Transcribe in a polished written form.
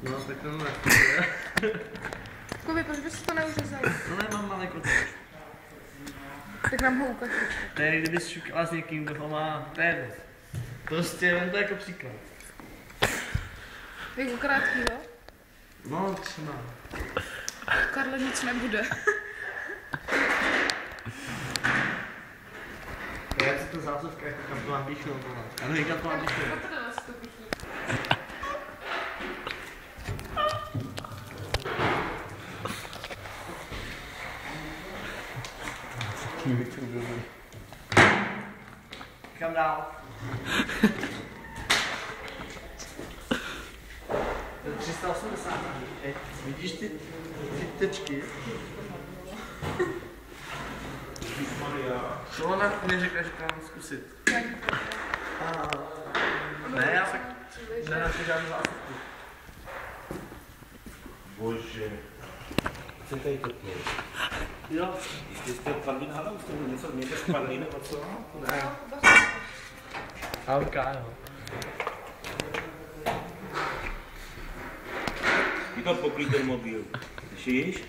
No, tak to nefunguje. Kubi, proč bys to neuřezal? No nemám malý kotek. Tak nám ho ukaž. To je, kdybys šukala s někým, kdo ho má, to je věc. Prostě, jen to jako příklad. Jako krátkýho? No, třeba. Karle nic nebude. Já si to zásuvka jako kam to mám píchnout, tohle. Ano, i kam to mám píchnout. No to nás to píchní. Kam dál? To je 380. Vidíš ty tečky? Co ona mi řekla, že to mám zkusit? Ne, já tak nenašel žádnou zásuvku. Bože. Co tady to je? Jo. Ještě jste padli na hlavu, jste něco měli spadli nebo co? Ne. Halka, jo. Je to pokrý ten mobil. Slyšíš?